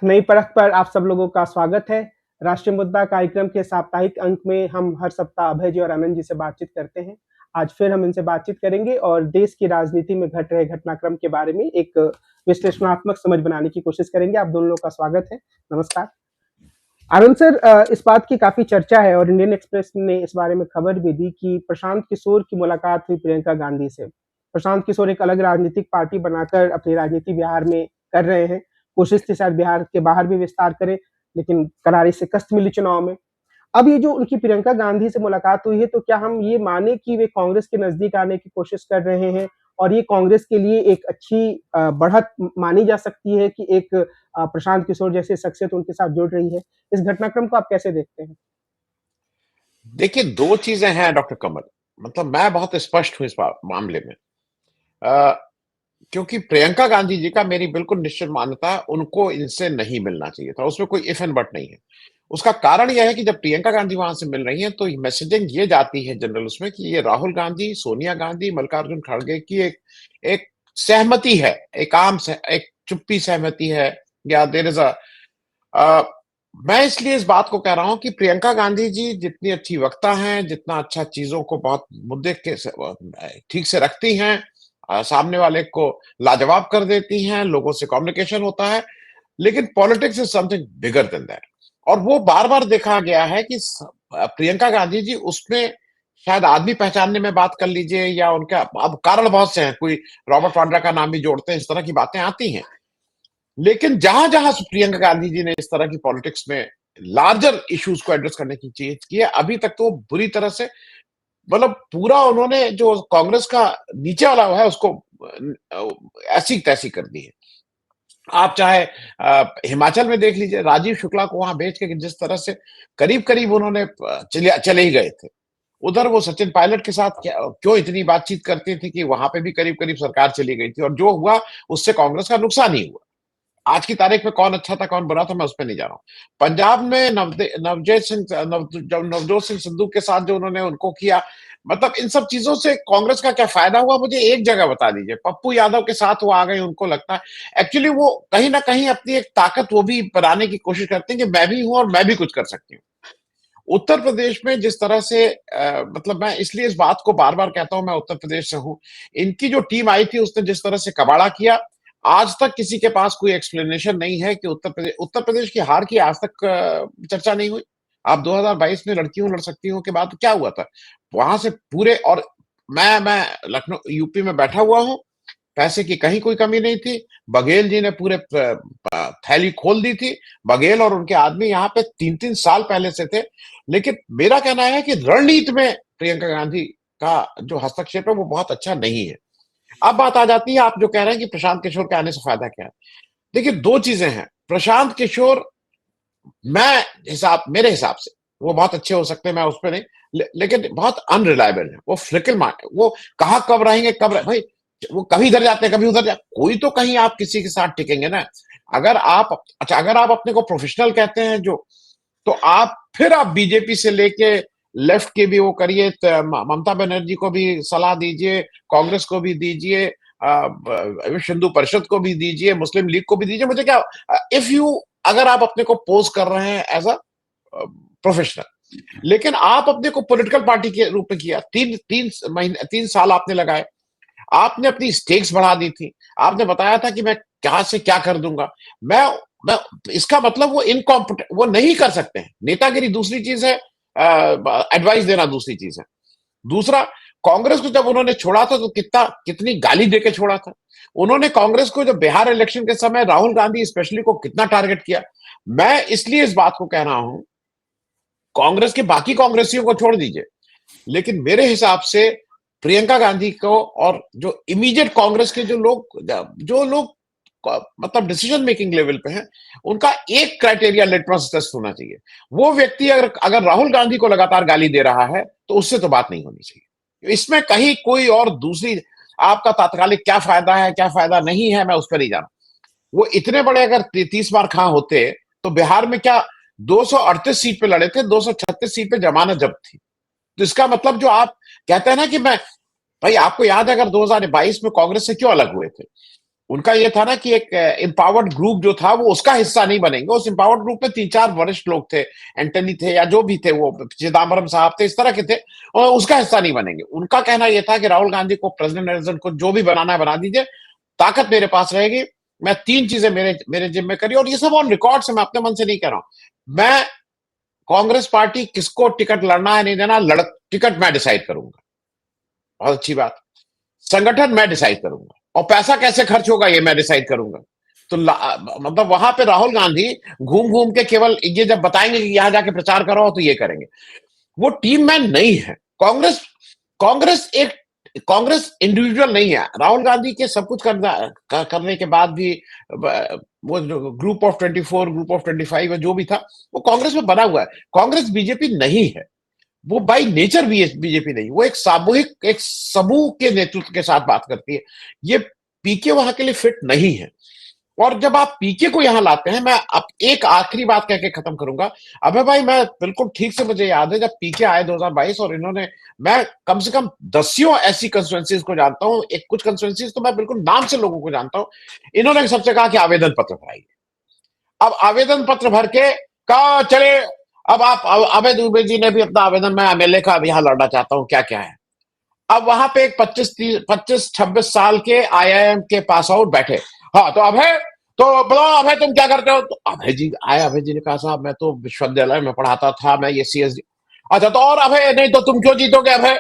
नई परख पर आप सब लोगों का स्वागत है। राष्ट्रीय मुद्दा कार्यक्रम के साप्ताहिक अंक में हम हर सप्ताह अभय जी और आनंद जी से बातचीत करते हैं। आज फिर हम इनसे बातचीत करेंगे और देश की राजनीति में घट रहे घटनाक्रम के बारे में एक विश्लेषणात्मक समझ बनाने की कोशिश करेंगे। आप दोनों लोग का स्वागत है। नमस्कार। आनंद सर, इस बात की काफी चर्चा है और इंडियन एक्सप्रेस ने इस बारे में खबर भी दी कि प्रशांत किशोर की मुलाकात हुई प्रियंका गांधी से। प्रशांत किशोर एक अलग राजनीतिक पार्टी बनाकर अपनी राजनीति बिहार में कर रहे हैं। कोशिश थी शायद बिहार के बाहर भी विस्तार करें, लेकिन करारी शिकस्त मिली चुनाव में। अब ये जो उनकी प्रियंका गांधी से मुलाकात हुई है, तो क्या हम ये माने कि वे कांग्रेस के नजदीक आने की कोशिश कर रहे हैं और ये कांग्रेस के लिए एक अच्छी बढ़त मानी जा सकती है कि एक प्रशांत किशोर जैसे शख्सियत उनके साथ जुड़ रही है? इस घटनाक्रम को आप कैसे देखते हैं? देखिए, दो चीजें हैं डॉक्टर कमल। मतलब मैं बहुत स्पष्ट हूं इस मामले में। अ, क्योंकि प्रियंका गांधी जी का मेरी बिल्कुल निश्चित मान्यता है, उनको इनसे नहीं मिलना चाहिए था। उसमें कोई इफ एंड बट नहीं है। उसका कारण यह है कि जब प्रियंका गांधी वहां से मिल रही हैं तो मैसेजिंग ये जाती है जनरल उसमें कि ये राहुल गांधी, सोनिया गांधी, मल्लिकार्जुन खड़गे की एक एक सहमति है, एक चुप्पी सहमति है, या देयर इज मैं इसलिए इस बात को कह रहा हूं कि प्रियंका गांधी जी जितनी अच्छी वक्ता हैं, जितना अच्छा चीजों को बहुत मुद्दे के ठीक से रखती हैं, सामने वाले को लाजवाब कर देती हैं, लोगों से कम्युनिकेशन होता है, लेकिन politics is something bigger than that. और वो बार-बार देखा गया है कि प्रियंका गांधी जी उसमें शायद आदमी पहचानने में बात कर लीजिए, या उनका अब कारण बहुत से हैं, कोई रॉबर्ट वाड्रा का नाम भी जोड़ते हैं, इस तरह की बातें आती हैं। लेकिन जहां-जहां प्रियंका गांधी जी ने इस तरह की पॉलिटिक्स में लार्जर इश्यूज को एड्रेस करने की चीज की है, अभी तक तो बुरी तरह से, मतलब पूरा उन्होंने जो कांग्रेस का नीचे वाला है उसको ऐसी तैसी कर दी है। आप चाहे हिमाचल में देख लीजिए, राजीव शुक्ला को वहां भेज के जिस तरह से करीब करीब उन्होंने चले ही गए थे। उधर वो सचिन पायलट के साथ क्यों इतनी बातचीत करती थी कि वहां पे भी करीब करीब सरकार चली गई थी, और जो हुआ उससे कांग्रेस का नुकसान ही हुआ। आज की तारीख में कौन अच्छा था कौन बुरा था मैं उस पर नहीं जा रहा हूँ। पंजाब में नवजोत सिंह सिद्धू के साथ जो उन्होंने उनको किया, मतलब इन सब चीजों से कांग्रेस का क्या फायदा हुआ, मुझे एक जगह बता दीजिए। पप्पू यादव के साथ वो आ गए, उनको लगता है एक्चुअली वो कहीं ना कहीं अपनी एक ताकत वो भी बनाने की कोशिश करते हैं कि मैं भी हूं और मैं भी कुछ कर सकती हूँ। उत्तर प्रदेश में जिस तरह से मतलब मैं इसलिए इस बात को बार बार कहता हूं, मैं उत्तर प्रदेश से हूं। इनकी जो टीम आई थी उसने जिस तरह से कबाड़ा किया, आज तक किसी के पास कोई एक्सप्लेनेशन नहीं है कि उत्तर प्रदेश की हार की आज तक चर्चा नहीं हुई। आप 2022 में लड़की हूं लड़ सकती हूं के बाद क्या हुआ था वहां से पूरे, और मैं लखनऊ यूपी में बैठा हुआ हूं, पैसे की कहीं कोई कमी नहीं थी। बघेल जी ने पूरे थैली खोल दी थी। बघेल और उनके आदमी यहाँ पे 3-3 साल पहले से थे। लेकिन मेरा कहना है कि रणनीति में प्रियंका गांधी का जो हस्तक्षेप है वो बहुत अच्छा नहीं है। अब बात आ जाती है, आप जो कह रहे हैं कि प्रशांत किशोर के आने से फायदा क्या है। देखिए, दो चीजें हैं। प्रशांत किशोर मेरे हिसाब से वो बहुत अच्छे हो सकते हैं, मैं उस पर नहीं, लेकिन बहुत अनरिलायबल है। वो फ्रिकल मार्क, वो कहाँ कब रहेंगे भाई, वो कभी इधर जाते हैं कभी उधर जाते, कोई तो कहीं आप किसी के साथ टिकेंगे ना। अगर आप अपने को प्रोफेशनल कहते हैं जो, तो आप फिर आप बीजेपी से लेके लेफ्ट के भी वो करिए, ममता बनर्जी को भी सलाह दीजिए, कांग्रेस को भी दीजिए, विश्व हिंदू परिषद को भी दीजिए, मुस्लिम लीग को भी दीजिए। मुझे क्या, इफ यू अगर आप अपने को पोज कर रहे हैं एज अ प्रोफेशनल, लेकिन आप अपने को पॉलिटिकल पार्टी के रूप में किया, 3 साल आपने लगाए, आपने अपनी स्टेक्स बढ़ा दी थी, आपने बताया था कि मैं कहां से क्या कर दूंगा। मैं इसका मतलब वो इनकॉम्पिटेंट, वो नहीं कर सकते हैं। नेतागिरी दूसरी चीज है, एडवाइस देना दूसरी चीज है। दूसरा, कांग्रेस को जब उन्होंने छोड़ा था तो कितनी गाली देके छोड़ा था उन्होंने कांग्रेस को। जब बिहार इलेक्शन के समय राहुल गांधी स्पेशली को कितना टारगेट किया। मैं इसलिए इस बात को कह रहा हूं, कांग्रेस के बाकी कांग्रेसियों को छोड़ दीजिए, लेकिन मेरे हिसाब से प्रियंका गांधी को, और जो इमीडिएट कांग्रेस के जो लोग मतलब डिसीजन मेकिंग लेवल पे हैं, उनका एक क्राइटेरिया लिटमस टेस्ट होना चाहिए। वो व्यक्ति अगर अगर राहुल गांधी को लगातार गाली दे रहा है तो उससे तो बात नहीं होनी चाहिए। इसमें कहीं कोई और दूसरी आपका तात्कालिक क्या फायदा है क्या फायदा नहीं है, मैं उस पर नहीं जाना। वो इतने बड़े अगर 30 बार खा होते तो बिहार में क्या 238 सीट पे लड़े थे, 236 सीट पे जमानत जब्त थी। तो इसका मतलब जो आप कहते हैं ना कि मैं, भाई आपको याद है अगर 2022 में कांग्रेस से क्यों अलग हुए थे, उनका ये था ना कि एक एम्पावर्ड ग्रुप जो था वो उसका हिस्सा नहीं बनेंगे। उस एम्पावर्ड ग्रुप में 3-4 वरिष्ठ लोग थे, एंटनी थे या जो भी थे, वो चिदम्बरम साहब थे, इस तरह के थे, और उसका हिस्सा नहीं बनेंगे। उनका कहना यह था कि राहुल गांधी को प्रेसिडेंट को जो भी बनाना है बना दीजिए, ताकत मेरे पास रहेगी, मैं 3 चीजें मेरे मेरे जिम्मे करी, और ये सब ऑन रिकॉर्ड से, मैं अपने मन से नहीं कह रहा हूं। मैं कांग्रेस पार्टी किसको टिकट लड़ना है नहीं देना, टिकट मैं डिसाइड करूंगा। बहुत अच्छी बात। संगठन मैं डिसाइड करूंगा, और पैसा कैसे खर्च होगा ये मैं डिसाइड करूंगा। तो मतलब वहां पे राहुल गांधी घूम घूम के केवल ये जब बताएंगे कि यहां जाके प्रचार करो तो ये करेंगे, वो टीम मैन नहीं है। कांग्रेस कांग्रेस एक कांग्रेस इंडिविजुअल नहीं है। राहुल गांधी के सब कुछ करने के बाद भी वो ग्रुप ऑफ 24, ग्रुप ऑफ 25 जो भी था, वो कांग्रेस में बना हुआ है। कांग्रेस बीजेपी नहीं है, वो बाई नेचर भी बीजेपी नहीं, वो एक सामूहिक, एक समूह के नेतृत्व के साथ बात करती है। ये पीके वहां के लिए फिट नहीं है। और जब आप पीके को यहां लाते हैं, मैं अब एक आखिरी बात कह के खत्म करूंगा। अबे भाई, मैं बिल्कुल ठीक से मुझे याद है जब पीके आए 2022, और इन्होंने, मैं कम से कम दसियों ऐसी कंस्टिट्यूएंसीज को जानता हूं, एक कुछ कंस्टिट्यूएंसीज तो मैं बिल्कुल नाम से लोगों को जानता हूं। इन्होंने सबसे कहा कि आवेदन पत्र भराइए। अब आवेदन पत्र भर के कहा चले, अब आप अभय दुबे जी ने भी अपना आवेदन, मैं एमएलए का अब यहां लड़ना चाहता हूं, क्या क्या है। अब वहां पे एक 25-26 साल के आईआईएम के पास आउट बैठे। हाँ तो अभय, तो बताओ अभय तुम क्या करते हो। तो अभय जी आए, अभय जी ने कहा साहब मैं तो विश्वविद्यालय में पढ़ाता था, मैं ये सीएसडी। अच्छा तो और अभय, नहीं तो तुम क्यों जीतोगे अभय।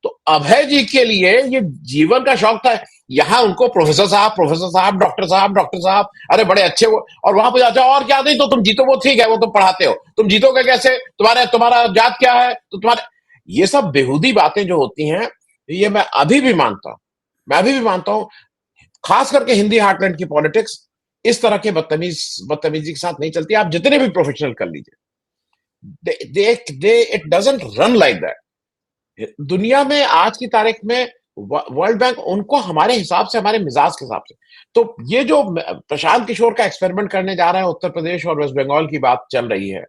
तो अभय जी के लिए ये जीवन का शौक था। यहाँ उनको प्रोफेसर साहब, प्रोफेसर साहब, डॉक्टर साहब, डॉक्टर साहब, अरे बड़े अच्छे वो, और वहां पे जाते और क्या, नहीं तो तुम जीतो, वो ठीक है, वो तुम पढ़ाते हो, तुम जीतोगे कैसे, तुम्हारा जात क्या है, तो तुम्हारे, ये सब बेहूदी बातें जो होती हैं, ये मैं अभी भी मानता हूं, मैं अभी भी मानता हूं। खास करके हिंदी हार्टलैंड की पॉलिटिक्स इस तरह के बदतमीजी के साथ नहीं चलती। आप जितने भी प्रोफेशनल कर लीजिए, it doesn't run like that. दुनिया में आज की तारीख में वर्ल्ड बैंक उनको हमारे हिसाब से, हमारे मिजाज के हिसाब से, तो ये जो प्रशांत किशोर का एक्सपेरिमेंट करने जा रहा है उत्तर प्रदेश और वेस्ट बंगाल की बात चल रही है,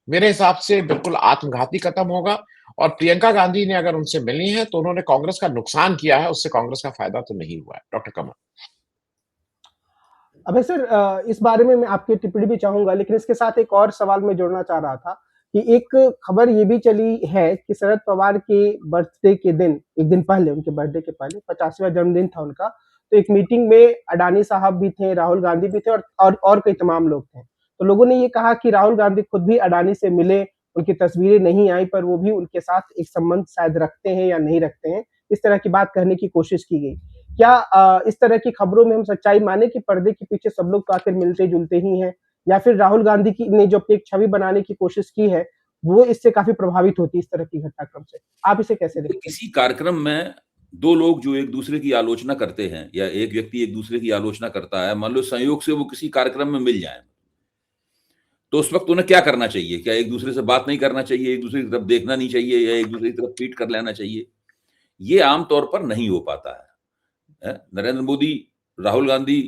मेरे हिसाब से बिल्कुल आत्मघाती खत्म होगा। और प्रियंका गांधी ने अगर उनसे मिली है तो उन्होंने कांग्रेस का नुकसान किया है, उससे कांग्रेस का फायदा तो नहीं हुआ है। डॉक्टर कमल। अभय सर, इस बारे में मैं आपकी टिप्पणी भी चाहूंगा, लेकिन इसके साथ एक और सवाल मैं जोड़ना चाह रहा था कि एक खबर ये भी चली है कि शरद पवार के बर्थडे के दिन, एक दिन पहले, उनके बर्थडे के पहले 50वां जन्मदिन था उनका, तो एक मीटिंग में अडानी साहब भी थे, राहुल गांधी भी थे, और कई तमाम लोग थे। तो लोगों ने ये कहा कि राहुल गांधी खुद भी अडानी से मिले, उनकी तस्वीरें नहीं आई, पर वो भी उनके साथ एक संबंध शायद रखते हैं या नहीं रखते हैं, इस तरह की बात कहने की कोशिश की गई। क्या इस तरह की खबरों में हम सच्चाई माने कि पर्दे के पीछे सब लोग तो आखिर मिलते जुलते ही हैं, या फिर राहुल गांधी की ने जो एक छवि बनाने की कोशिश की है वो इससे काफी प्रभावित होती है इस तरह की घटनाक्रम से? आप इसे कैसे देखते हैं? किसी कार्यक्रम में दो लोग जो एक दूसरे की आलोचना करते हैं, या एक व्यक्ति एक दूसरे की आलोचना करता है, मान लो संयोग से वो किसी कार्यक्रम में मिल जाए, तो उस वक्त उन्हें क्या करना चाहिए? क्या एक दूसरे से बात नहीं करना चाहिए, एक दूसरे की तरफ देखना नहीं चाहिए, या एक दूसरे की तरफ ट्वीट कर लेना चाहिए? ये आमतौर पर नहीं हो पाता है। नरेंद्र मोदी राहुल गांधी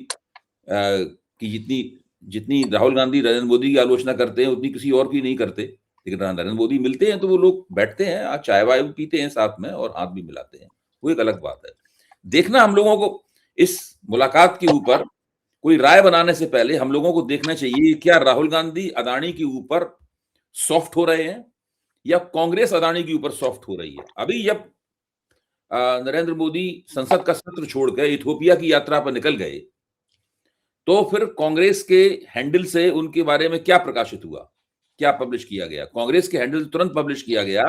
की जितनी जितनी राहुल गांधी नरेंद्र मोदी की आलोचना करते हैं उतनी किसी और की नहीं करते, लेकिन नरेंद्र मोदी मिलते हैं तो वो लोग बैठते हैं, आज चाय वाय पीते हैं साथ में और हाथ भी मिलाते हैं, वो एक अलग बात है। देखना हम लोगों को इस मुलाकात के ऊपर कोई राय बनाने से पहले हम लोगों को देखना चाहिए क्या राहुल गांधी अदानी के ऊपर सॉफ्ट हो रहे हैं या कांग्रेस अदानी के ऊपर सॉफ्ट हो रही है। अभी जब नरेंद्र मोदी संसद का सत्र छोड़कर इथियोपिया की यात्रा पर निकल गए, तो फिर कांग्रेस के हैंडल से उनके बारे में क्या प्रकाशित हुआ, क्या पब्लिश किया गया? कांग्रेस के हैंडल तुरंत पब्लिश किया गया,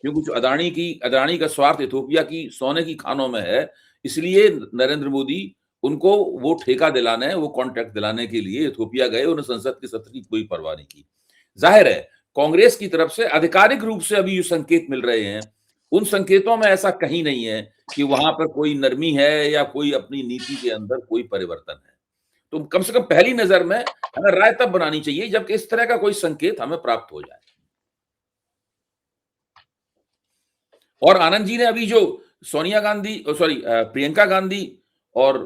क्योंकि अदानी का स्वार्थ इथियोपिया की सोने की खानों में है, इसलिए नरेंद्र मोदी उनको वो ठेका दिलाने, वो कॉन्ट्रैक्ट दिलाने के लिए इथियोपिया गए, उन्हें संसद के सत्र की कोई परवाह नहीं की। जाहिर है कांग्रेस की तरफ से आधिकारिक रूप से अभी जो संकेत मिल रहे हैं, उन संकेतों में ऐसा कहीं नहीं है कि वहां पर कोई नरमी है या कोई अपनी नीति के अंदर कोई परिवर्तन है। तो कम से कम पहली नजर में हमें राय तब बनानी चाहिए जब इस तरह का कोई संकेत हमें प्राप्त हो जाए। और आनंद जी ने अभी जो प्रियंका गांधी और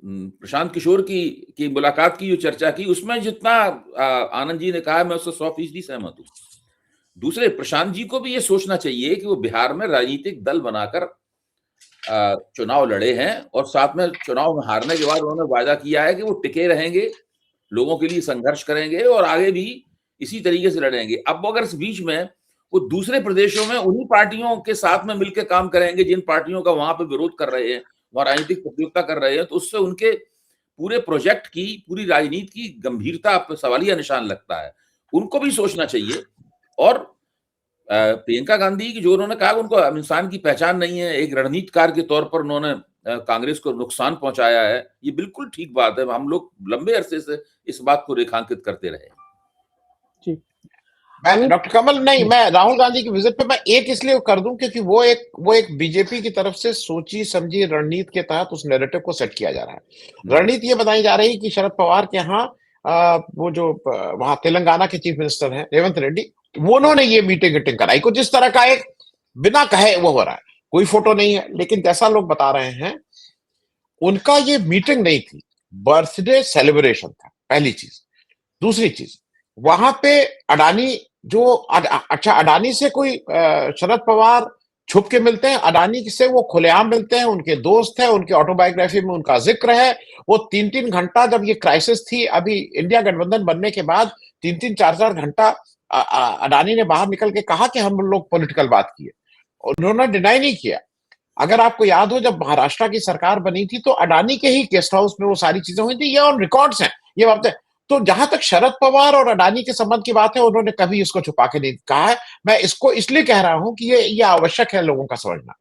प्रशांत किशोर की मुलाकात की जो चर्चा की, उसमें जितना आनंद जी ने कहा मैं उससे 100% सहमत हूं। दूसरे, प्रशांत जी को भी ये सोचना चाहिए कि वो बिहार में राजनीतिक दल बनाकर चुनाव लड़े हैं और साथ में चुनाव में हारने के बाद उन्होंने वायदा किया है कि वो टिके रहेंगे, लोगों के लिए संघर्ष करेंगे और आगे भी इसी तरीके से लड़ेंगे। अब अगर इस बीच में वो दूसरे प्रदेशों में उन्हीं पार्टियों के साथ में मिलकर काम करेंगे जिन पार्टियों का वहां पे विरोध कर रहे हैं, वहां राजनीतिक प्रतियोगिता कर रहे हैं, तो उससे उनके पूरे प्रोजेक्ट की, पूरी राजनीति की गंभीरता पर सवालिया निशान लगता है। उनको भी सोचना चाहिए। और प्रियंका गांधी की जो उन्होंने कहा उनको इंसान की पहचान नहीं है, एक रणनीतिकार के तौर पर उन्होंने कांग्रेस को नुकसान पहुंचाया है, ये बिल्कुल ठीक बात है। हम लोग लंबे अरसे से इस बात को रेखांकित करते रहे। जी। मैं डॉक्टर कमल नहीं, मैं राहुल गांधी की विजिट पे मैं एक इसलिए कर दूं क्योंकि वो एक बीजेपी की तरफ से सोची समझी रणनीति के तहत उस नैरेटिव को सेट किया जा रहा है। रणनीति ये बताई जा रही है कि शरद पवार के यहाँ वो जो वहां तेलंगाना के चीफ मिनिस्टर हैं रेवंत रेड्डी, वो उन्होंने ये मीटिंग कराई। कुछ इस तरह का एक बिना कहे वो हो रहा है, कोई फोटो नहीं है, लेकिन जैसा लोग बता रहे हैं उनका ये मीटिंग नहीं थी, बर्थडे सेलिब्रेशन था, पहली चीज। दूसरी चीज, वहां पे अडानी जो अच्छा अडानी से कोई शरद पवार छुप के मिलते हैं, अडानी से वो खुलेआम मिलते हैं, उनके दोस्त हैं, उनकी ऑटोबायोग्राफी में उनका जिक्र है। वो 3-3 घंटा, जब ये क्राइसिस थी अभी इंडिया गठबंधन बनने के बाद, 3-3 4-4 घंटा अडानी ने बाहर निकल के कहा कि हम लोग पॉलिटिकल बात किए, उन्होंने डिनाई नहीं किया। अगर आपको याद हो, जब महाराष्ट्र की सरकार बनी थी तो अडानी के ही गेस्ट हाउस में वो सारी चीजें हुई थी, ये ऑन रिकॉर्ड्स हैं ये बातें। तो जहां तक शरद पवार और अडानी के संबंध की बात है, उन्होंने कभी इसको छुपा के नहीं कहा है। मैं इसको इसलिए कह रहा हूं कि ये आवश्यक है लोगों का समझना।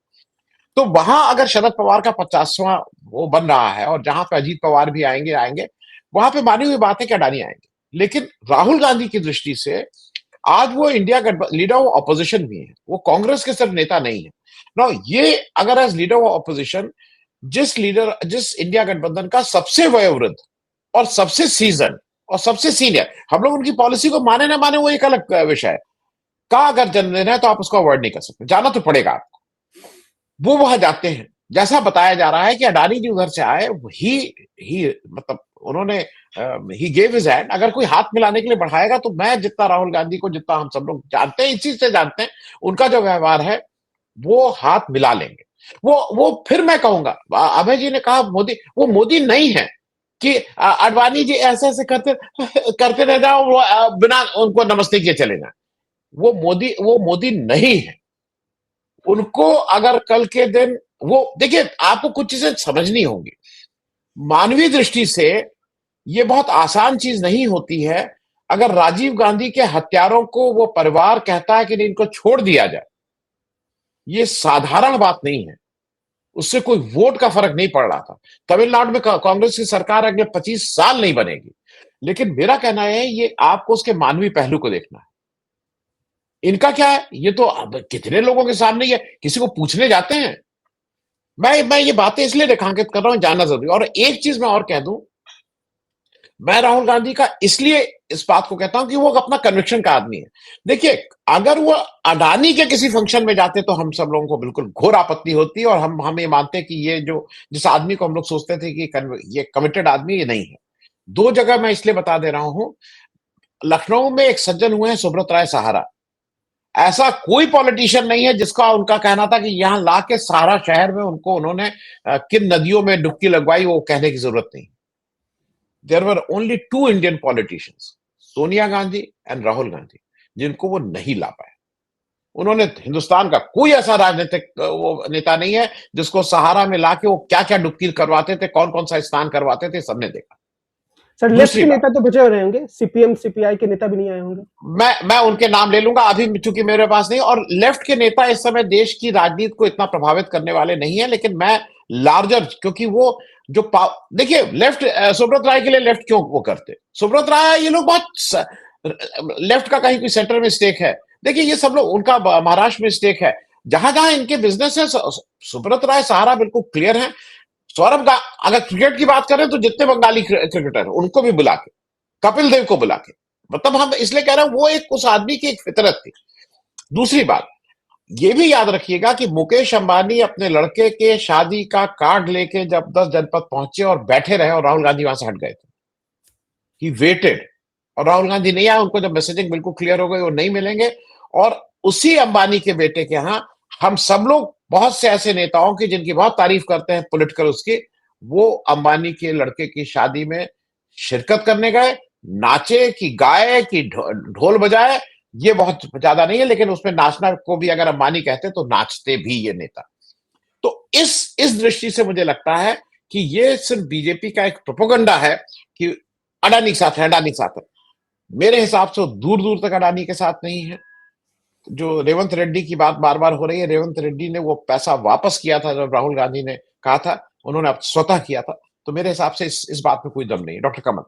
तो वहां अगर शरद पवार का 50वां वो बन रहा है और जहां पे अजीत पवार भी आएंगे, वहां पे मानी हुई बात है कि अडानी आएंगे। लेकिन राहुल गांधी की दृष्टि से आज वो इंडिया लीडर ऑफ ऑपोजिशन भी है, वो कांग्रेस के सिर्फ नेता नहीं है ना। ये अगर एज लीडर ऑफ ऑपोजिशन जिस इंडिया गठबंधन का सबसे वयोवृद्ध और सबसे सीजन और सबसे सीनियर, हम लोग उनकी पॉलिसी को माने ना माने वो एक अलग विषय है, का अगर जन्मदिन है तो आप उसको अवॉइड नहीं कर सकते, जाना तो पड़ेगा आपको। वो वहां जाते हैं, जैसा बताया जा रहा है कि अडानी जी उधर से आए, ही मतलब उन्होंने ही गेव हिज हैंड। अगर कोई हाथ मिलाने के लिए बढ़ाएगा तो मैं जितना राहुल गांधी को, जितना हम सब लोग जानते हैं, इस चीज से जानते हैं, उनका जो व्यवहार है वो हाथ मिला लेंगे। वो फिर मैं कहूंगा, अभय जी ने कहा वो मोदी नहीं है कि अडवाणी जी ऐसे ऐसे करते रह जाओ, वो बिना उनको नमस्ते किए चले जाए। वो मोदी नहीं है। उनको अगर कल के दिन वो देखिए, आपको कुछ चीजें समझनी होंगी। मानवीय दृष्टि से ये बहुत आसान चीज नहीं होती है। अगर राजीव गांधी के हत्यारों को वो परिवार कहता है कि नहीं, इनको छोड़ दिया जाए, ये साधारण बात नहीं है। उससे कोई वोट का फर्क नहीं पड़ रहा था। तमिलनाडु में कांग्रेस की सरकार अगले 25 साल नहीं बनेगी, लेकिन मेरा कहना है ये आपको उसके मानवीय पहलू को देखना है। इनका क्या है, ये तो अब कितने लोगों के सामने ये किसी को पूछने जाते हैं। मैं ये बातें इसलिए रेखांकित कर रहा हूं, जानना जरूरी। और एक चीज मैं और कह दूं, मैं राहुल गांधी का इसलिए इस बात को कहता हूं कि वो अपना कन्विक्शन का आदमी है। देखिए, अगर वो अडानी के किसी फंक्शन में जाते तो हम सब लोगों को बिल्कुल घोर आपत्ति होती, और हम ये मानते कि ये जो जिस आदमी को हम लोग सोचते थे कि ये कमिटेड आदमी, ये नहीं है। 2 जगह मैं इसलिए बता दे रहा हूं। लखनऊ में एक सज्जन हुए हैं सुब्रत राय सहारा, ऐसा कोई पॉलिटिशियन नहीं है जिसका उनका कहना था कि यहां ला के सहारा शहर में उन्होंने किन नदियों में डुबकी लगवाई, वो कहने की जरूरत नहीं। There were only 2 Indian politicians, Sonia Gandhi and Rahul Gandhi, जिनको वो नहीं ला पाए। उन्होंने हिंदुस्तान का कोई ऐसा राजनीतिक वो नेता नहीं है जिसको सहारा में लाके वो क्या क्या डुबकी करवाते थे, कौन कौन सा स्नान करवाते थे, सबने देखा। सर, लेफ्ट के नेता तो बचे रहे होंगे, सीपीएम सीपीआई के नेता भी नहीं आए होंगे। मैं उनके नाम ले लूंगा अभी, चूंकि मेरे पास नहीं। और लेफ्ट के नेता इस समय देश की राजनीति को इतना प्रभावित करने वाले नहीं है, लेकिन मैं लार्जर, क्योंकि वो जो देखिए, लेफ्ट सुब्रत राय के लिए लेफ्ट क्यों वो करते, सुब्रत राय ये लोग बहुत लेफ्ट का कहीं कोई सेंटर में स्टेक है। देखिए, ये सब लोग, उनका महाराष्ट्र में स्टेक है, जहां जहां इनके बिजनेस है। सुब्रत राय सहारा बिल्कुल क्लियर है। सौरभ का अगर क्रिकेट की बात करें तो जितने बंगाली क्रिकेटर हैं उनको भी बुला के, कपिल देव को बुला के, मतलब हम इसलिए कह रहे हैं वो एक उस आदमी की एक फितरत थी। दूसरी बात ये भी याद रखिएगा कि मुकेश अंबानी अपने लड़के के शादी का कार्ड लेके जब 10 जनपद पहुंचे और बैठे रहे, और राहुल गांधी वहां से हट गए थे, ही वेटेड, और राहुल गांधी नहीं आए। उनको जब मैसेजिंग बिल्कुल क्लियर हो गई वो नहीं मिलेंगे, और उसी अंबानी के बेटे के यहां हम सब लोग बहुत से ऐसे नेताओं की जिनकी बहुत तारीफ करते हैं पॉलिटिकल उसकी, वो अंबानी के लड़के की शादी में शिरकत करने गए, नाचे कि गाए कि ढोल बजाए, ये बहुत ज्यादा नहीं है, लेकिन उसमें नाचना को भी अगर अंबानी कहते तो नाचते भी ये नेता। तो इस दृष्टि से मुझे लगता है कि ये सिर्फ बीजेपी का एक प्रोपेगेंडा है कि अडानी के साथ है, अडानी के साथ है। मेरे हिसाब से दूर दूर तक अडानी के साथ नहीं है। जो रेवंत रेड्डी की बात बार बार हो रही है, रेवंत रेड्डी ने वो पैसा वापस किया था जब राहुल गांधी ने कहा था, उन्होंने अब स्वतः किया था। तो मेरे हिसाब से इस बात में कोई दम नहीं है। डॉक्टर कमल।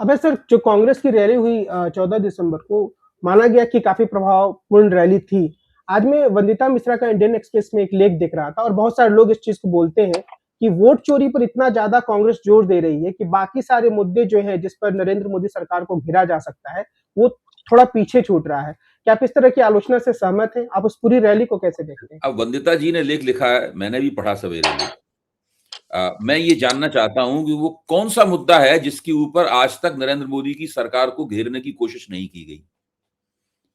अबे सर, जो कांग्रेस की रैली हुई 14 दिसंबर को, माना गया कि काफी प्रभावपूर्ण रैली थी। आज मैं वंदिता मिश्रा का इंडियन एक्सप्रेस में एक लेख देख रहा था और बहुत सारे लोग इस चीज को बोलते हैं कि वोट चोरी पर इतना ज्यादा कांग्रेस जोर दे रही है कि बाकी सारे मुद्दे जो है जिस पर नरेंद्र मोदी सरकार को घिरा जा सकता है, वो थोड़ा पीछे छूट रहा है। क्या आप इस तरह की आलोचना से सहमत हैं? आप उस पूरी रैली को कैसे देखते हैं? अब वंदिता जी ने लेख लिखा है, मैंने भी पढ़ा सवेरे में। मैं ये जानना चाहता हूं कि वो कौन सा मुद्दा है जिसके ऊपर आज तक नरेंद्र मोदी की सरकार को घेरने की कोशिश नहीं की गई।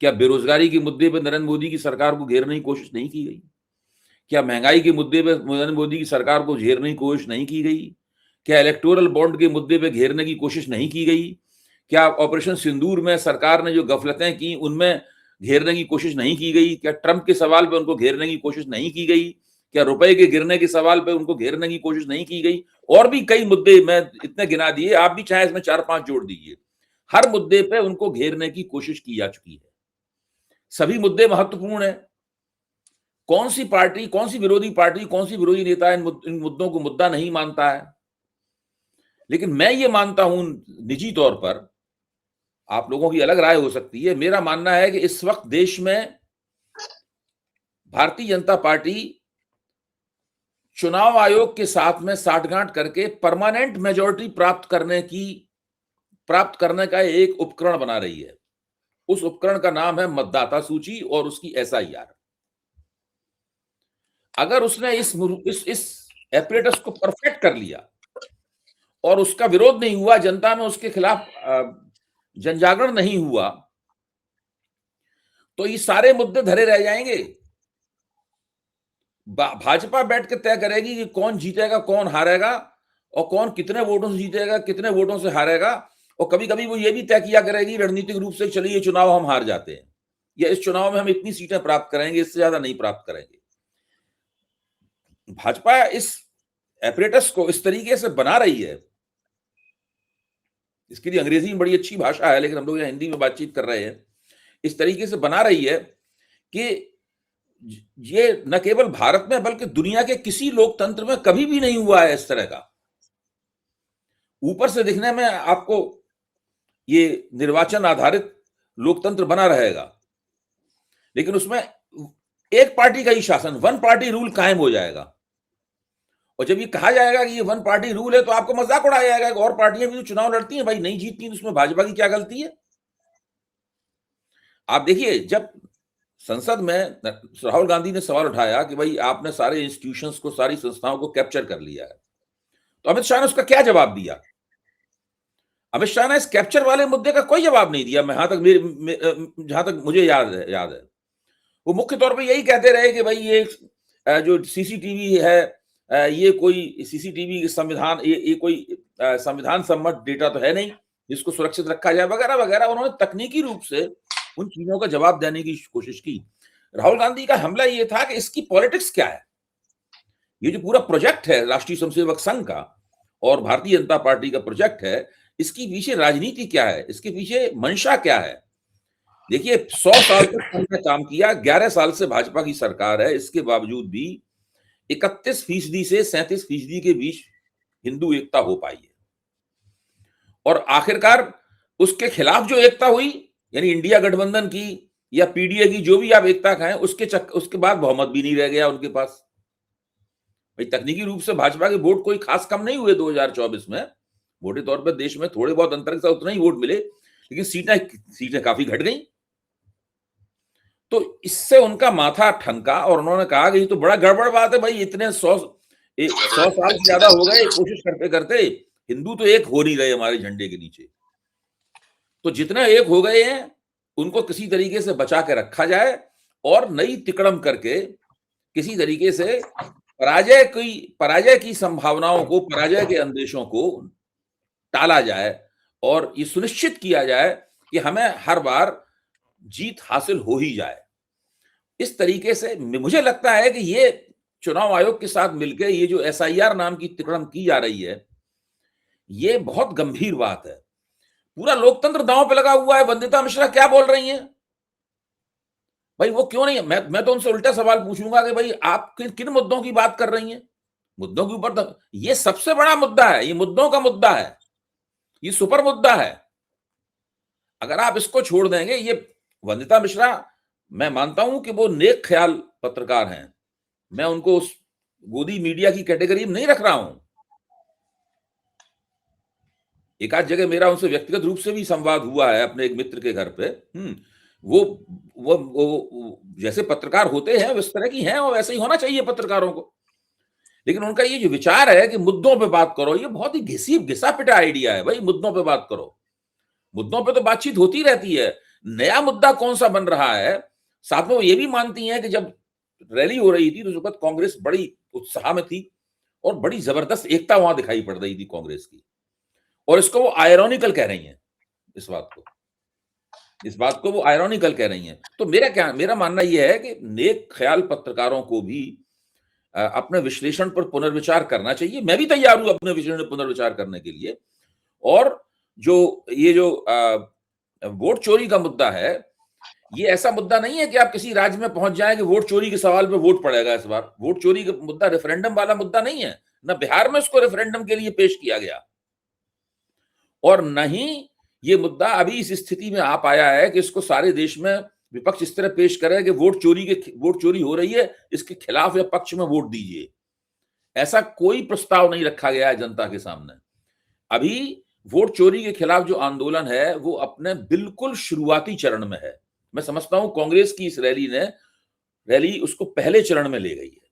क्या बेरोजगारी के मुद्दे पर नरेंद्र मोदी की सरकार को घेरने की कोशिश नहीं की गई? क्या महंगाई के मुद्दे पर नरेंद्र मोदी की सरकार को घेरने की कोशिश नहीं की गई? क्या इलेक्टोरल बॉन्ड के मुद्दे पर घेरने की कोशिश नहीं की गई? क्या ऑपरेशन सिंदूर में सरकार ने जो गफलतें की उनमें घेरने की कोशिश नहीं की गई? क्या ट्रंप के सवाल पे उनको घेरने की कोशिश नहीं की गई? क्या रुपए के गिरने के सवाल पे उनको घेरने की कोशिश नहीं की गई? और भी कई मुद्दे मैं इतने गिना दिए, आप भी चाहे इसमें 4-5 जोड़ दीजिए। हर मुद्दे पे उनको घेरने की कोशिश की जा चुकी है। सभी मुद्दे महत्वपूर्ण है। कौन सी पार्टी, कौन सी विरोधी पार्टी, कौन सी विरोधी नेता इन मुद्दों को मुद्दा नहीं मानता है? लेकिन मैं ये मानता हूं निजी तौर पर, आप लोगों की अलग राय हो सकती है, मेरा मानना है कि इस वक्त देश में भारतीय जनता पार्टी चुनाव आयोग के साथ में साठगांठ करके परमानेंट मेजॉरिटी प्राप्त करने का एक उपकरण बना रही है। उस उपकरण का नाम है मतदाता सूची और उसकी एसआईआर। अगर उसने इस एपरेटस को परफेक्ट कर लिया और उसका विरोध नहीं हुआ, जनता में उसके खिलाफ जनजागरण नहीं हुआ, तो ये सारे मुद्दे धरे रह जाएंगे। भाजपा बैठ के तय करेगी कि कौन जीतेगा, कौन हारेगा, और कौन कितने वोटों से जीतेगा, कितने वोटों से हारेगा। और कभी कभी वो ये भी तय किया करेगी रणनीतिक रूप से, चलिए ये चुनाव हम हार जाते हैं, या इस चुनाव में हम इतनी सीटें प्राप्त करेंगे, इससे ज्यादा नहीं प्राप्त करेंगे। भाजपा इस एपरेटस को इस तरीके से बना रही है, इसके लिए अंग्रेजी में बड़ी अच्छी भाषा है, लेकिन हम लोग यहाँ हिंदी में बातचीत कर रहे हैं। इस तरीके से बना रही है कि ये न केवल भारत में बल्कि दुनिया के किसी लोकतंत्र में कभी भी नहीं हुआ है इस तरह का। ऊपर से दिखने में आपको ये निर्वाचन आधारित लोकतंत्र बना रहेगा, लेकिन उसमें एक पार्टी का ही शासन, वन पार्टी रूल कायम हो जाएगा। और जब ये कहा जाएगा कि ये वन पार्टी रूल है, तो आपको मजाक उड़ाया जाएगा कि और पार्टियां भी तो चुनाव लड़ती हैं, भाई नहीं जीतती तो उसमें भाजपा की क्या गलती है? आप देखिए, जब संसद में राहुल गांधी ने सवाल उठाया कि भाई आपने सारे इंस्टीट्यूशंस को, सारी संस्थाओं को कैप्चर कर लिया है, तो अमित शाह ने उसका क्या जवाब दिया? अमित शाह ने इस कैप्चर वाले मुद्दे का कोई जवाब नहीं दिया। जहां तक मुझे याद है वो मुख्य तौर पे यही कहते रहे कि भाई ये जो सीसीटीवी है, ये कोई सीसीटीवी संविधान, ये कोई संविधान सम्मत डेटा तो है नहीं जिसको सुरक्षित रखा जाए, वगैरह वगैरह। उन्होंने तकनीकी रूप से उन चीजों का जवाब देने की कोशिश की। राहुल गांधी का हमला ये था कि इसकी पॉलिटिक्स क्या है, ये जो पूरा प्रोजेक्ट है राष्ट्रीय स्वयंसेवक संघ का और भारतीय जनता पार्टी का प्रोजेक्ट है, इसकी पीछे राजनीति क्या है, इसके पीछे मंशा क्या है? देखिए, 100 साल तक हमने काम किया, 11 साल से भाजपा की सरकार है, इसके बावजूद भी 31% से 37% के बीच हिंदू एकता हो पाई है। और आखिरकार उसके खिलाफ जो एकता हुई, यानी इंडिया गठबंधन की या पीडीए की, जो भी आप एकता कहें, उसके बाद बहुमत भी नहीं रह गया उनके पास। भाई तकनीकी रूप से भाजपा के वोट कोई खास कम नहीं हुए 2024 में। मोटे तौर पर देश में थोड़े बहुत अंतर के साथ उतना ही वोट मिले, लेकिन सीटें काफी घट गई। तो इससे उनका माथा ठनका और उन्होंने कहा कि ये तो बड़ा गड़बड़ बात है भाई, इतने 100 साल से ज्यादा हो गए कोशिश करते करते, हिंदू तो एक हो नहीं रहे हमारे झंडे के नीचे। तो जितने एक हो गए हैं उनको किसी तरीके से बचा के रखा जाए और नई तिकड़म करके किसी तरीके से पराजय की संभावनाओं को, पराजय के अंदेशों को टाला जाए और ये सुनिश्चित किया जाए कि हमें हर बार जीत हासिल हो ही जाए। इस तरीके से मुझे लगता है कि ये चुनाव आयोग के साथ मिलकर ये जो एसआईआर नाम की तिकड़म की जा रही है, ये बहुत गंभीर बात है। पूरा लोकतंत्र दांव पे लगा हुआ है। वंदिता मिश्रा क्या बोल रही हैं भाई? वो क्यों नहीं? मैं तो उनसे उल्टा सवाल पूछूंगा कि भाई आप किन मुद्दों की बात कर रही हैं? मुद्दों के ऊपर तो ये सबसे बड़ा मुद्दा है, ये मुद्दों का मुद्दा है, ये सुपर मुद्दा है। अगर आप इसको छोड़ देंगे, ये वंदिता मिश्रा, मैं मानता हूं कि वो नेक ख्याल पत्रकार हैं, मैं उनको उस गोदी मीडिया की कैटेगरी में नहीं रख रहा हूं। एक आध जगह मेरा उनसे व्यक्तिगत रूप से भी संवाद हुआ है अपने एक मित्र के घर पे। वो जैसे पत्रकार होते हैं उस तरह की हैं और वैसे ही होना चाहिए पत्रकारों को। लेकिन उनका ये जो विचार है कि मुद्दों पे बात करो, ये बहुत ही घिसा पिटा आइडिया है। भाई मुद्दों पे बात करो, मुद्दों पे तो बातचीत होती रहती है। नया मुद्दा कौन सा बन रहा है? साथ में वो ये भी मानती हैं कि जब रैली हो रही थी तो उस वक्त कांग्रेस बड़ी उत्साह में थी और बड़ी जबरदस्त एकता वहां दिखाई पड़ रही थी कांग्रेस की, और इसको वो आयरॉनिकल कह रही हैं। इस बात को वो आयरॉनिकल कह रही हैं। तो मेरा मानना यह है कि नेक ख्याल पत्रकारों को भी अपने विश्लेषण पर पुनर्विचार करना चाहिए। मैं भी तैयार हूं अपने विश्लेषण पर पुनर्विचार करने के लिए। और ये जो वोट चोरी का मुद्दा है, ये ऐसा मुद्दा नहीं है कि आप किसी राज्य में पहुंच जाएं कि वोट चोरी के सवाल पे वोट पड़ेगा। इस बार वोट चोरी का मुद्दा रेफरेंडम वाला मुद्दा नहीं है, न बिहार में उसको रेफरेंडम के लिए पेश किया गया, और न ही ये मुद्दा अभी इस स्थिति में आ पाया है कि इसको सारे देश में विपक्ष इस तरह पेश करे कि वोट चोरी हो रही है, इसके खिलाफ या पक्ष में वोट दीजिए। ऐसा कोई प्रस्ताव नहीं रखा गया है जनता के सामने। अभी वोट चोरी के खिलाफ जो आंदोलन है वो अपने बिल्कुल शुरुआती चरण में है। मैं समझता हूं कांग्रेस की इस रैली उसको पहले चरण में ले गई है।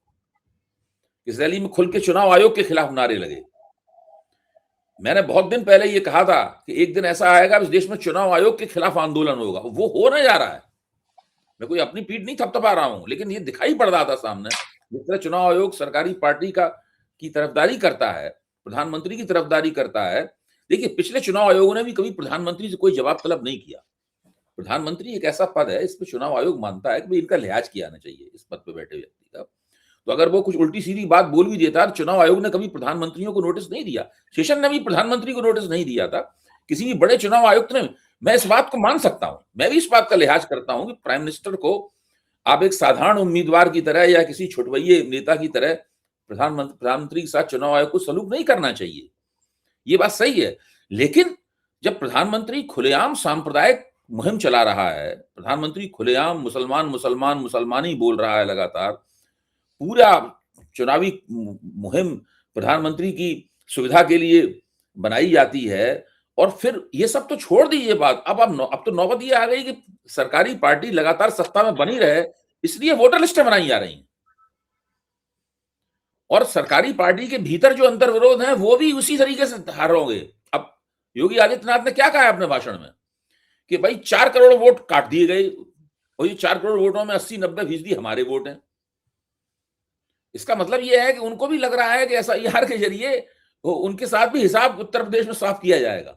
इस रैली में खुल के चुनाव आयोग के खिलाफ नारे लगे। मैंने बहुत दिन पहले ये कहा था कि एक दिन ऐसा आएगा इस देश में चुनाव आयोग के खिलाफ आंदोलन होगा। वो होने जा रहा है। मैं कोई अपनी पीठ नहीं थपथपा रहा हूं, लेकिन ये दिखाई पड़ रहा था सामने। जिस तरह चुनाव आयोग सरकारी पार्टी की तरफदारी करता है, प्रधानमंत्री की तरफदारी करता है। देखिए, पिछले चुनाव आयोगों ने भी कभी प्रधानमंत्री से कोई जवाब तलब नहीं किया। प्रधानमंत्री एक ऐसा पद है, इस पर चुनाव आयोग मानता है कि इनका लिहाज किया जाना चाहिए इस पद पर बैठे व्यक्ति का। तो अगर वो कुछ उल्टी सीधी बात बोल भी देता, चुनाव आयोग ने कभी प्रधानमंत्रियों को नोटिस नहीं दिया। शेषन ने भी प्रधानमंत्री को नोटिस नहीं दिया था। किसी भी बड़े चुनाव आयुक्त ने। मैं इस बात को मान सकता हूं, मैं भी इस बात का लिहाज करता हूं कि प्राइम मिनिस्टर को आप एक साधारण उम्मीदवार की तरह या किसी छुटवैये नेता की तरह प्रधानमंत्री के साथ चुनाव आयोग को सलूक नहीं करना चाहिए। ये बात सही है। लेकिन जब प्रधानमंत्री खुलेआम सांप्रदायिक मुहिम चला रहा है, प्रधानमंत्री खुलेआम मुसलमानी बोल रहा है लगातार, पूरा चुनावी मुहिम प्रधानमंत्री की सुविधा के लिए बनाई जाती है, और फिर ये सब तो छोड़ दीजिए बात। अब तो नौबत ये आ गई कि सरकारी पार्टी लगातार सत्ता में बनी रहे, इसलिए वोटर लिस्टें बनाई जा रही हैं, और सरकारी पार्टी के भीतर जो अंतर्विरोध है वो भी उसी तरीके से हार होंगे। अब योगी आदित्यनाथ ने क्या कहा है अपने भाषण में कि भाई 4 करोड़ वोट काट दिए गए, और ये 4 करोड़ वोटों में 80-90% हमारे वोट हैं। इसका मतलब यह है कि उनको भी लग रहा है कि एसआईआर के जरिए उनके साथ भी हिसाब उत्तर प्रदेश में साफ किया जाएगा।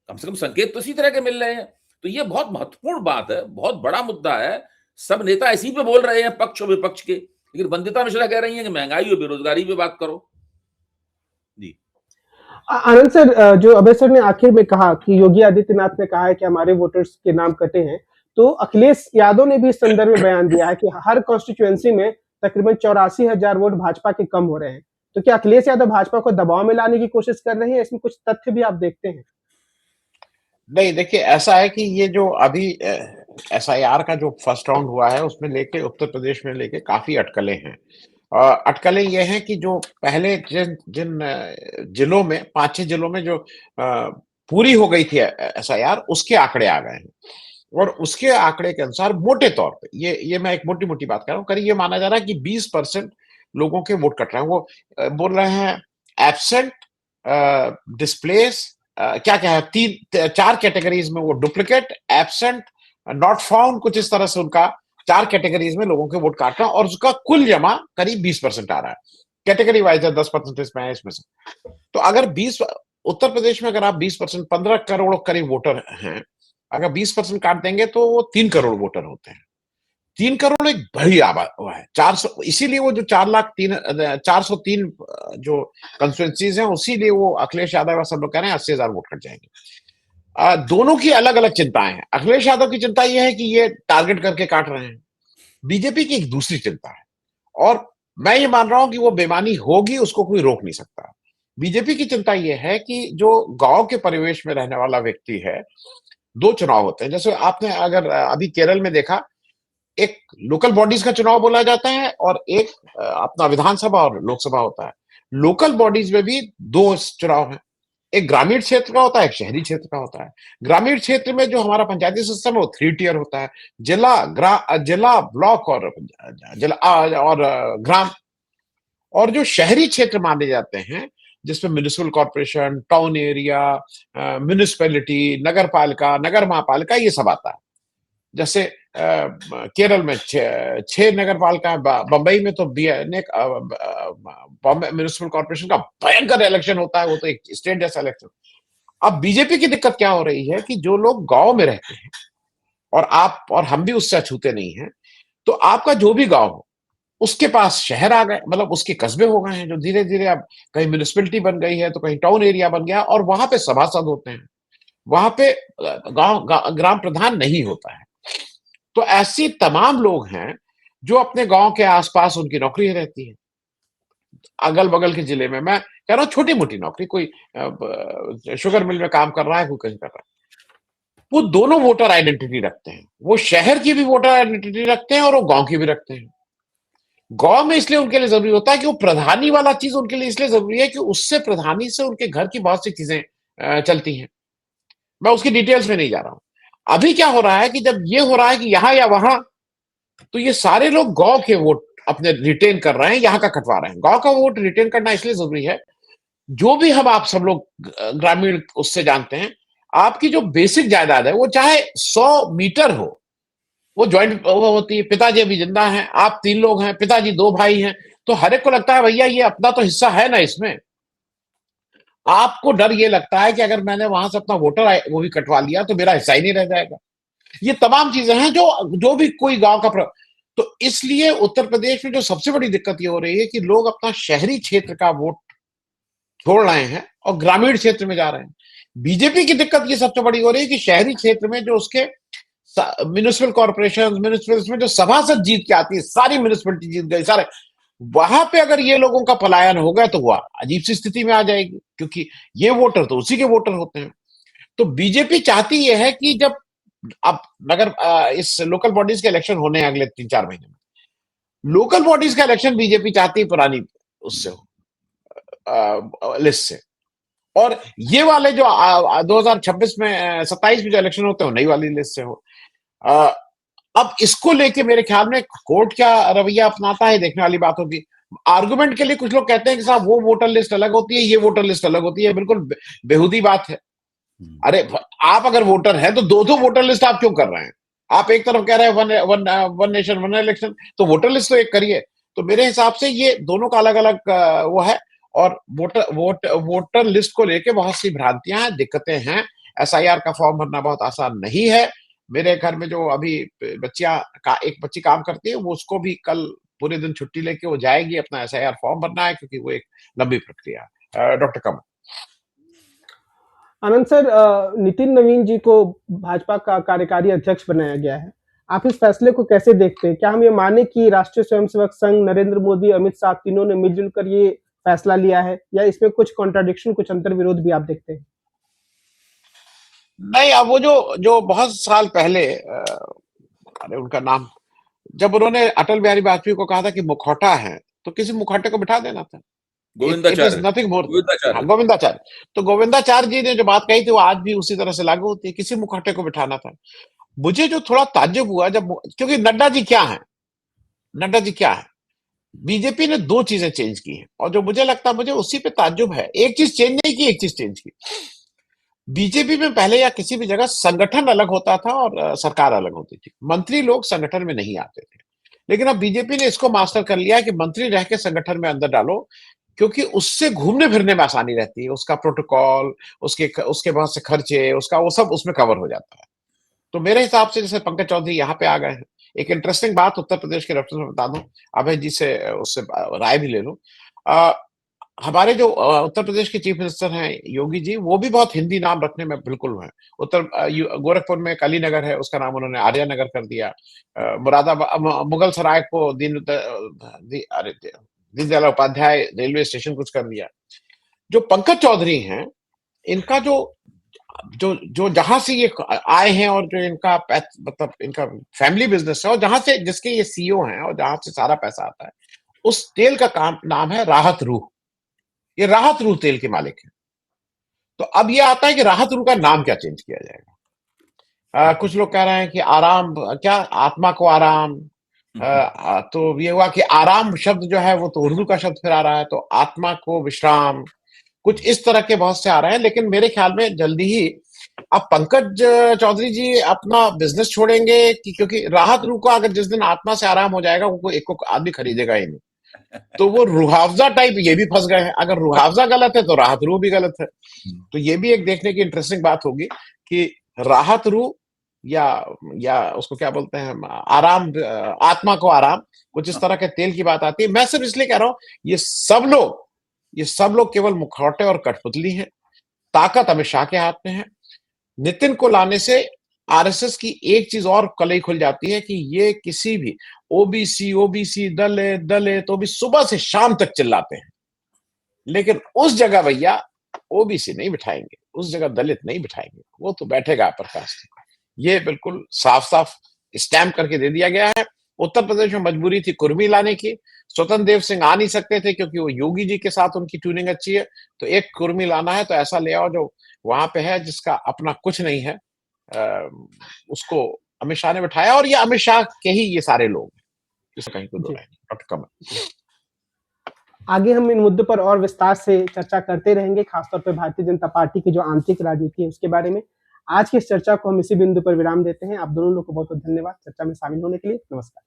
कम से कम संकेत तो इसी तरह के मिल रहे हैं। तो ये बहुत महत्वपूर्ण बात है, बहुत बड़ा मुद्दा है। सब नेता इसी पे बोल रहे हैं, पक्ष और विपक्ष के, लेकिन वंदिता मिश्रा कह रही हैं कि महंगाई और बेरोजगारी पे बात करो। जी आनंद सर, जो अभय सर ने आखिर में कहा कि योगी आदित्यनाथ ने कहा है कि हमारे वोटर्स के नाम कटे हैं, तो अखिलेश यादव ने भी इस संदर्भ में बयान दिया है कि हर कॉन्स्टिट्यूएंसी में तकरीबन 84,000 वोट भाजपा के कम हो रहे हैं। तो क्या अखिलेश यादव भाजपा को दबाव में लाने की कोशिश कर रहे हैं? इसमें कुछ तथ्य भी आप देखते हैं? नहीं, देखिए, ऐसा है कि ये जो अभी एसआईआर का जो फर्स्ट राउंड हुआ है उसमें लेके उत्तर प्रदेश में लेके काफी अटकलें हैं। अटकलें ये हैं कि जो पहले जिन जिलों में 5-6 जिलों में जो पूरी हो गई थी एसआईआर, उसके आंकड़े आ गए हैं, और उसके आंकड़े के अनुसार मोटे तौर पे ये मैं एक मोटी बात कर रहा हूँ, करीब ये माना जा रहा है कि 20% लोगों के वोट कट रहे हैं। वो बोल रहे हैं एब्सेंट, डिस्प्लेस, क्या है, 4 कैटेगरीज में वो डुप्लीकेट, एब्सेंट, नॉट फाउंड, कुछ इस तरह से उनका 4 कैटेगरीज में लोगों के वोट काट रहा है और उसका कुल जमा करीब 20% आ रहा है। कैटेगरी वाइज है, 10% इसमें है, इसमें से। तो अगर 20 उत्तर प्रदेश में अगर आप 20%, 15 करोड़ करीब वोटर हैं, अगर 20% काट देंगे तो वो 3 करोड़ वोटर होते हैं। 3 करोड़ एक बड़ी आबादी है। 400, इसीलिए वो जो 403 जो कंस्टिट्यूंसीज हैं, उसीलिए वो अखिलेश यादव सब लोग कह रहे हैं 80,000 वोट कट जाएंगे। दोनों की अलग अलग चिंताएं हैं। अखिलेश यादव की चिंता यह है कि ये टारगेट करके काट रहे हैं। बीजेपी की एक दूसरी चिंता है, और मैं ये मान रहा हूं कि वो बेईमानी होगी, उसको कोई रोक नहीं सकता। बीजेपी की चिंता यह है कि जो गांव के परिवेश में रहने वाला व्यक्ति है, 2 चुनाव होते हैं। जैसे आपने अगर अभी केरल में देखा, एक लोकल बॉडीज का चुनाव बोला जाता है और एक अपना विधानसभा और लोकसभा होता है। लोकल बॉडीज में भी 2 चुनाव हैं, एक ग्रामीण क्षेत्र का होता है, एक शहरी क्षेत्र का होता है। ग्रामीण क्षेत्र में जो हमारा पंचायती सिस्टम है वो 3 टियर होता है, जिला, ब्लॉक और ग्राम। और जो शहरी क्षेत्र माने जाते हैं, जिसमें municipal corporation, town area, municipality, नगर पालिका, नगर महापालिका, ये सब आता है। जैसे केरल में 6 नगर पालिका है, बंबई में तो बॉम्बे म्युनिसिपल कॉर्पोरेशन का भयंकर इलेक्शन होता है, वो तो एक स्टेट जैसा इलेक्शन। अब बीजेपी की दिक्कत क्या हो रही है कि जो लोग गांव में रहते हैं, और आप और हम भी उससे अछूते नहीं हैं, तो आपका जो भी गांव हो, उसके पास शहर आ गए, मतलब उसके कस्बे हो गए हैं, जो धीरे धीरे अब कहीं म्युनिसिपैलिटी बन गई है, तो कहीं टाउन एरिया बन गया, और वहां पे सभासद होते हैं, वहां पे ग्राम प्रधान नहीं होता है। तो ऐसी तमाम लोग हैं जो अपने गांव के आसपास उनकी नौकरी रहती है। अगल बगल के जिले में, मैं कह रहा हूं छोटी मोटी नौकरी, कोई शुगर मिल में काम कर रहा है, कोई कहीं कर रहा है, वो दोनों वोटर आइडेंटिटी रखते हैं। वो शहर की भी वोटर आइडेंटिटी रखते हैं और वो गांव की भी रखते हैं। गांव में इसलिए उनके लिए जरूरी होता है कि वो प्रधानी वाला चीज उनके लिए इसलिए जरूरी है कि उससे, प्रधानी से उनके घर की बहुत सी चीजें चलती हैं। मैं उसकी डिटेल्स में नहीं जा रहा हूं। अभी क्या हो रहा है कि जब ये हो रहा है कि यहां या वहां, तो ये सारे लोग गांव के वोट अपने रिटेन कर रहे हैं, यहां का कटवा रहे हैं। गांव का वोट रिटेन करना इसलिए जरूरी है, जो भी हम आप सब लोग ग्रामीण उससे जानते हैं, आपकी जो बेसिक जायदाद है, वो चाहे 100 मीटर हो, वो ज्वाइंट होती है। पिताजी अभी जिंदा हैं, आप 3 लोग हैं, पिताजी 2 भाई हैं, तो हर एक को लगता है भैया ये अपना तो हिस्सा है ना इसमें। आपको डर ये लगता है कि अगर मैंने वहां से अपना वोटर वो भी कटवा लिया तो मेरा हिस्सा ही नहीं रह जाएगा। ये तमाम चीजें हैं जो भी कोई गांव का तो इसलिए उत्तर प्रदेश में जो सबसे बड़ी दिक्कत ये हो रही है कि लोग अपना शहरी क्षेत्र का वोट छोड़ रहे हैं और ग्रामीण क्षेत्र में जा रहे हैं। बीजेपी की दिक्कत ये सबसे बड़ी हो रही है कि शहरी क्षेत्र में जो उसके म्युनिसिपल कॉर्पोरेशन, म्युनिसिपल में जो सभासद जीत के आती है, सारी म्युनिसिपलिटी जीत गई, सारे, वहां पे अगर ये लोगों का पलायन हो गया तो वह अजीब सी स्थिति में आ जाएगी, क्योंकि ये वोटर तो उसी के वोटर होते हैं। तो बीजेपी चाहती यह है कि जब अब नगर इस लोकल बॉडीज के इलेक्शन होने हैं अगले 3-4 महीने में, लोकल बॉडीज का इलेक्शन बीजेपी चाहती है पुरानी उससे हो, लिस्ट से। और ये वाले जो 2026 में 27 में जो इलेक्शन होते हैं, नई वाली लिस्ट से हो। अब इसको लेके मेरे ख्याल में कोर्ट क्या रवैया अपनाता है, देखने वाली बात होगी। आर्गुमेंट के लिए कुछ लोग कहते हैं कि साहब वो वोटर लिस्ट अलग होती है, ये वोटर लिस्ट अलग होती है, बिल्कुल बेहुदी बात है। अरे आप अगर वोटर है तो 2 वोटर लिस्ट आप क्यों कर रहे हैं? आप एक तरफ कह रहे हैं वन नेशन वन इलेक्शन, तो वोटर लिस्ट तो एक करिए। तो मेरे हिसाब से ये दोनों का अलग अलग वो है। और वोटर लिस्ट को लेके बहुत सी भ्रांतियां हैं, दिक्कतें हैं। एसआईआर का फॉर्म भरना बहुत आसान नहीं है। मेरे घर में जो अभी एक बच्ची काम करती है, वो उसको भी कल पूरे दिन छुट्टी लेके वो जाएगी, अपना एसआईआर फॉर्म भरना है, क्योंकि वो एक लंबी प्रक्रिया है। डॉक्टर कमल। आनंद सर, नितिन नवीन जी को भाजपा का कार्यकारी अध्यक्ष बनाया गया है। आप इस फैसले को कैसे देखते हैं? क्या हम ये माने कि राष्ट्रीय स्वयंसेवक संघ, नरेंद्र मोदी, अमित शाह तीनों ने मिलजुल कर ये फैसला लिया है, या इसमें कुछ कॉन्ट्राडिक्शन, कुछ अंतर विरोध भी आप देखते हैं? नहीं, अब वो जो बहुत साल पहले अरे उनका नाम, जब उन्होंने अटल बिहारी वाजपेयी को कहा था कि मुखौटा है, तो किसी मुखौटे को बिठा देना था। गोविंदाचार्य। Nothing more. गोविंदाचार्य। तो गोविंदाचार्य जी ने जो बात कही थी वो आज भी उसी तरह से लागू होती है, किसी मुखौटे को बिठाना था। मुझे जो थोड़ा ताज्जुब हुआ जब, क्योंकि नड्डा जी क्या है, बीजेपी ने 2 चीजें चेंज की हैं, और जो मुझे लगता है, मुझे उसी पे ताज्जुब है। एक चीज चेंज नहीं की, एक चीज चेंज की। बीजेपी में पहले या किसी भी जगह संगठन अलग होता था और सरकार अलग होती थी। मंत्री लोग संगठन में नहीं आते थे। लेकिन अब बीजेपी ने इसको मास्टर कर लिया है कि मंत्री रह के संगठन में अंदर डालो, क्योंकि उससे घूमने फिरने में आसानी रहती है। उसका प्रोटोकॉल, उसके बहुत से खर्चे, उसका वो सब उसमें कवर हो जाता है। तो मेरे हिसाब से जैसे पंकज चौधरी यहाँ पे आ गए हैं। एक इंटरेस्टिंग बात उत्तर प्रदेश के रेफरेंस में बता दूं, अभय जी से उससे राय भी ले लूं। हमारे जो उत्तर प्रदेश के चीफ मिनिस्टर हैं योगी जी, वो भी बहुत हिंदी नाम रखने में बिल्कुल हैं। गोरखपुर में कलीनगर है, उसका नाम उन्होंने आर्या नगर कर दिया। मुगल सराय को दीनदयाल उपाध्याय रेलवे स्टेशन कुछ कर दिया। जो पंकज चौधरी हैं, इनका जो जो जो जहां से ये आए हैं और जो इनका मतलब इनका फैमिली बिजनेस है और जहां से जिसके ये सीईओ हैं और जहां से सारा पैसा आता है, उस तेल का काम नाम है राहत रूह। ये राहत रूह तेल के मालिक हैं। तो अब ये आता है कि राहत रूह का नाम क्या चेंज किया जाएगा। कुछ लोग कह रहे हैं कि आराम, क्या आत्मा को आराम। तो ये हुआ कि आराम शब्द जो है वो तो उर्दू का शब्द फिर आ रहा है, तो आत्मा को विश्राम, कुछ इस तरह के बहुत से आ रहे हैं। लेकिन मेरे ख्याल में जल्दी ही अब पंकज चौधरी जी अपना बिजनेस छोड़ेंगे कि, क्योंकि राहत रूह का अगर जिस दिन आत्मा से आराम हो जाएगा वो एक को आदमी खरीदेगा ही नहीं। तो वो रुहावजा टाइप ये भी फंस गए हैं। अगर रुहावजा गलत है तो राहत रूह भी गलत है। तो ये भी एक देखने की इंटरेस्टिंग बात होगी कि राहत रूह या उसको क्या बोलते हैं, आराम, आत्मा को आराम, कुछ इस तरह के तेल की बात आती है। मैं सिर्फ इसलिए कह रहा हूं, ये सब लोग केवल मुखौटे और कठपुतली हैं। ताकत अमित शाह के हाथ में है। नितिन को लाने से आरएसएस की एक चीज और कलई खुल जाती है कि ये किसी भी ओबीसी दलित तो भी सुबह से शाम तक चिल्लाते हैं। लेकिन उस जगह भैया ओबीसी नहीं बिठाएंगे, उस जगह दलित नहीं बिठाएंगे, वो तो बैठेगा प्रकाश। ये बिल्कुल साफ साफ स्टैम्प करके दे दिया गया है। उत्तर प्रदेश में मजबूरी थी कुर्मी लाने की। स्वतंत्र देव सिंह आ नहीं सकते थे क्योंकि वो योगी जी के साथ उनकी ट्यूनिंग अच्छी है। तो एक कुर्मी लाना है तो ऐसा ले आओ जो वहां पे है, जिसका अपना कुछ नहीं है। उसको अमित शाह ने बिठाया और ये अमित शाह के ही ये सारे लोग, इसमें कहीं को दो राय नहीं। डॉक्टर कमल, आगे हम इन मुद्दों पर और विस्तार से चर्चा करते रहेंगे, खासतौर पर भारतीय जनता पार्टी की जो आंतरिक राजनीति है उसके बारे में। आज की इस चर्चा को हम इसी बिंदु पर विराम देते हैं। आप दोनों लोग को बहुत बहुत धन्यवाद चर्चा में शामिल होने के लिए। नमस्कार।